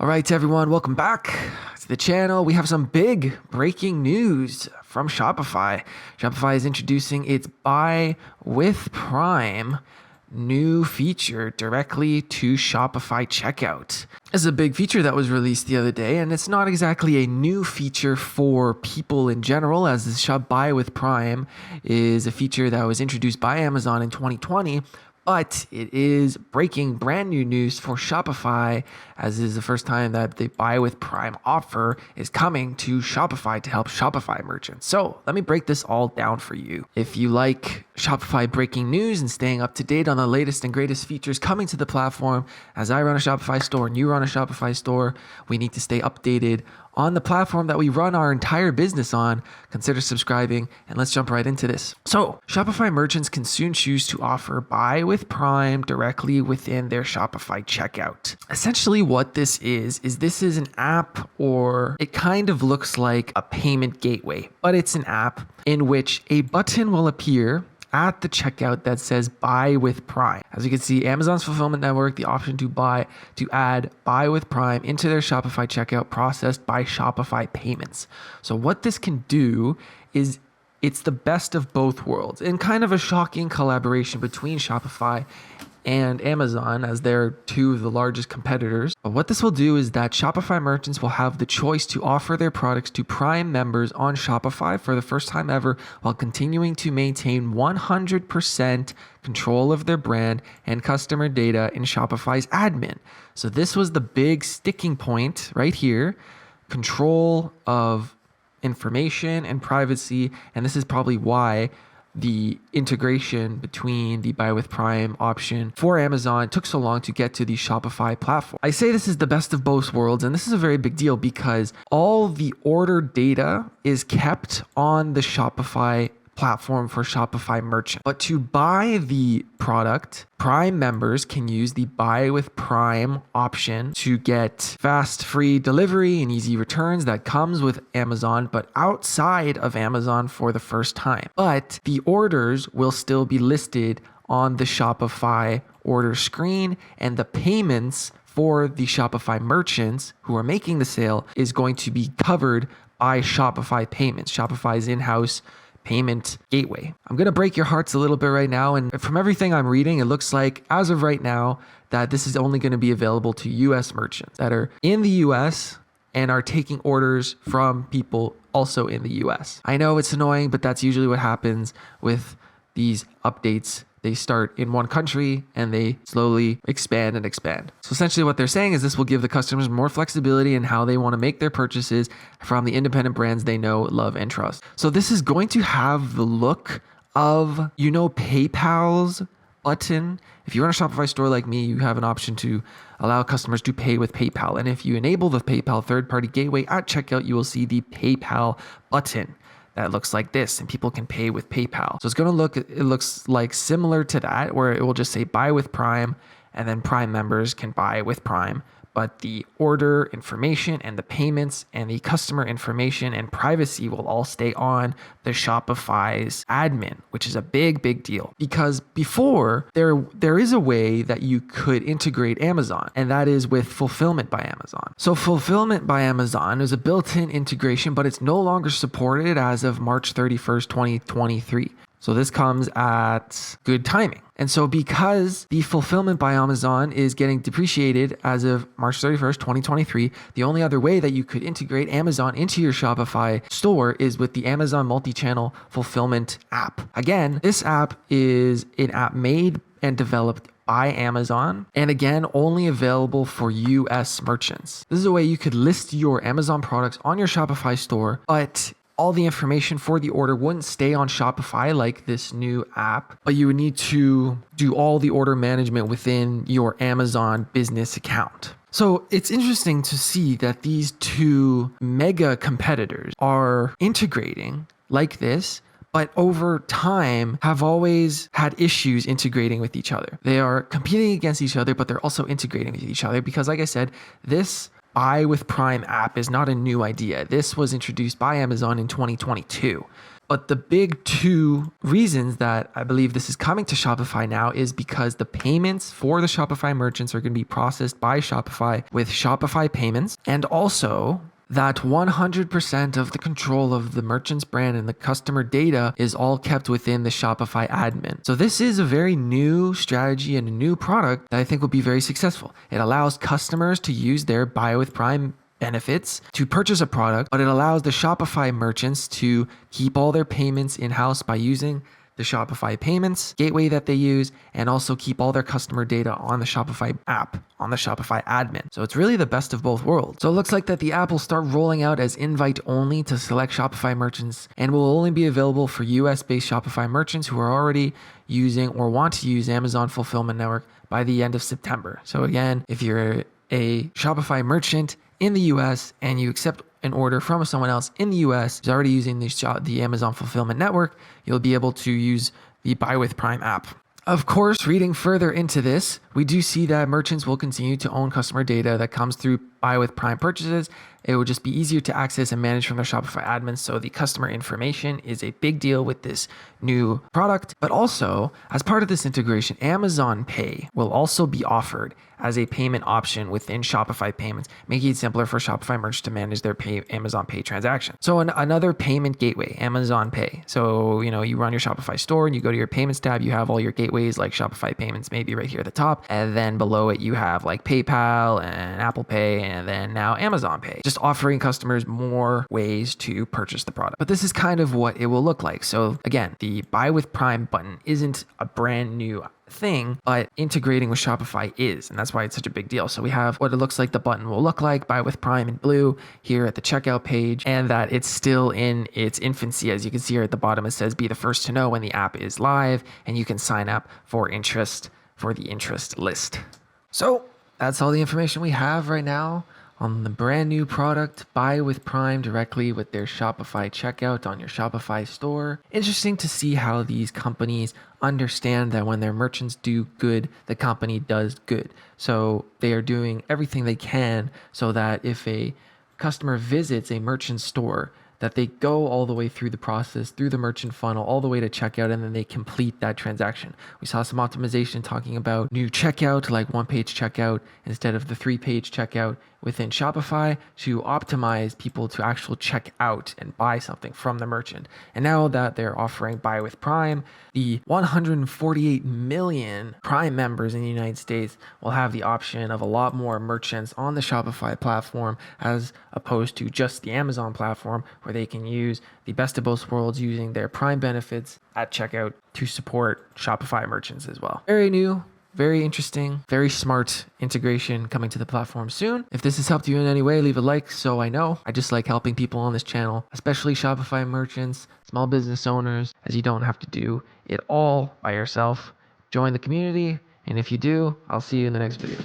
All right, everyone, welcome back to the channel. We have some big breaking news from Shopify. Shopify is introducing its Buy with Prime new feature directly to Shopify checkout. This is a big feature that was released the other day, and it's not exactly a new feature for people in general, as the Shop Buy with Prime is a feature that was introduced by Amazon in 2020. But it is breaking brand new news for Shopify, as is the first time that the Buy with Prime offer is coming to Shopify to help Shopify merchants. So let me break this all down for you. If you like Shopify breaking news and staying up to date on the latest and greatest features coming to the platform, as I run a Shopify store and you run a Shopify store, we need to stay updated on the platform that we run our entire business on. Consider subscribing, and let's jump right into this. So Shopify merchants can soon choose to offer Buy with Prime directly within their Shopify checkout. Essentially what this is this is an app, or it kind of looks like a payment gateway, but it's an app in which a button will appear at the checkout that says Buy with Prime. As you can see, Amazon's fulfillment network, the option to add Buy with Prime into their Shopify checkout processed by Shopify payments. So what this can do is it's the best of both worlds, and kind of a shocking collaboration between Shopify and Amazon, as they're two of the largest competitors. But what this will do is that Shopify merchants will have the choice to offer their products to Prime members on Shopify for the first time ever, while continuing to maintain 100% control of their brand and customer data in Shopify's admin. So this was the big sticking point right here: control of information and privacy. And this is probably why the integration between the Buy with Prime option for Amazon took so long to get to the Shopify platform. I say this is the best of both worlds, and this is a very big deal because all the order data is kept on the Shopify platform for Shopify merchant. But to buy the product, Prime members can use the Buy with Prime option to get fast, free delivery and easy returns that comes with Amazon, but outside of Amazon for the first time. But the orders will still be listed on the Shopify order screen, and the payments for the Shopify merchants who are making the sale is going to be covered by Shopify payments, Shopify's in-house payment gateway. I'm going to break your hearts a little bit right now. And from everything I'm reading, it looks like as of right now that this is only going to be available to US merchants that are in the US and are taking orders from people also in the US. I know it's annoying, but that's usually what happens with these updates. They start in one country and they slowly expand and expand. So essentially what they're saying is this will give the customers more flexibility in how they want to make their purchases from the independent brands they know, love, and trust. So this is going to have the look of, PayPal's button. If you're in a Shopify store like me, you have an option to allow customers to pay with PayPal. And if you enable the PayPal third-party gateway at checkout, you will see the PayPal button that looks like this, and people can pay with PayPal. So it looks like similar to that, where it will just say Buy with Prime, and then Prime members can buy with Prime. But the order information and the payments and the customer information and privacy will all stay on the Shopify's admin, which is a big, big deal. Because before, there is a way that you could integrate Amazon, and that is with Fulfillment by Amazon. So Fulfillment by Amazon is a built-in integration, but it's no longer supported as of March 31st, 2023. So this comes at good timing. And so because the Fulfillment by Amazon is getting depreciated as of March 31st, 2023, the only other way that you could integrate Amazon into your Shopify store is with the Amazon multi-channel fulfillment app. Again, this app is an app made and developed by Amazon, and again, only available for US merchants. This is a way you could list your Amazon products on your Shopify store, but all the information for the order wouldn't stay on Shopify like this new app, but you would need to do all the order management within your Amazon business account. So it's interesting to see that these two mega competitors are integrating like this, but over time have always had issues integrating with each other. They are competing against each other, but they're also integrating with each other because, like I said, this Buy with Prime app is not a new idea. This was introduced by Amazon in 2022. But the big two reasons that I believe this is coming to Shopify now is because the payments for the Shopify merchants are going to be processed by Shopify with Shopify payments, and also that 100% of the control of the merchant's brand and the customer data is all kept within the Shopify admin. So this is a very new strategy and a new product that I think will be very successful. It allows customers to use their Buy with Prime benefits to purchase a product, but it allows the Shopify merchants to keep all their payments in-house by using the Shopify payments gateway that they use, and also keep all their customer data on the Shopify app, on the Shopify admin. So it's really the best of both worlds. So it looks like that the app will start rolling out as invite only to select Shopify merchants, and will only be available for US-based Shopify merchants who are already using or want to use Amazon Fulfillment Network by the end of September. So again, if you're a Shopify merchant in the US and you accept an order from someone else in the US who's already using the Amazon Fulfillment Network, you'll be able to use the Buy with Prime app. Of course, reading further into this, we do see that merchants will continue to own customer data that comes through Buy with Prime purchases. It will just be easier to access and manage from their Shopify admin. So the customer information is a big deal with this new product. But also, as part of this integration, Amazon Pay will also be offered as a payment option within Shopify payments, making it simpler for Shopify merchants to manage their Amazon Pay transaction. So another payment gateway, Amazon Pay. So, you run your Shopify store and you go to your payments tab, you have all your gateways like Shopify payments, maybe right here at the top. And then below it, you have like PayPal and Apple Pay, and then now Amazon Pay, just offering customers more ways to purchase the product. But this is kind of what it will look like. So again, the Buy with Prime button isn't a brand new thing, but integrating with Shopify is, and that's why it's such a big deal. So we have what it looks like the button will look like, Buy with Prime in blue here at the checkout page, and that it's still in its infancy. As you can see here at the bottom, it says be the first to know when the app is live, and you can sign up for the interest list. So that's all the information we have right now on the brand new product, Buy with Prime, directly with their Shopify checkout on your Shopify store. Interesting to see how these companies understand that when their merchants do good, the company does good. So they are doing everything they can so that if a customer visits a merchant store, that they go all the way through the process, through the merchant funnel, all the way to checkout, and then they complete that transaction. We saw some optimization talking about new checkout, like one-page checkout instead of the three-page checkout within Shopify, to optimize people to actually check out and buy something from the merchant. And now that they're offering Buy with Prime, the 148 million Prime members in the United States will have the option of a lot more merchants on the Shopify platform, as opposed to just the Amazon platform, where they can use the best of both worlds using their Prime benefits at checkout to support Shopify merchants as well. Very new, very interesting, very smart integration coming to the platform soon. If this has helped you in any way, leave a like so I know. I just like helping people on this channel, especially Shopify merchants, small business owners, as you don't have to do it all by yourself. Join the community, and if you do, I'll see you in the next video.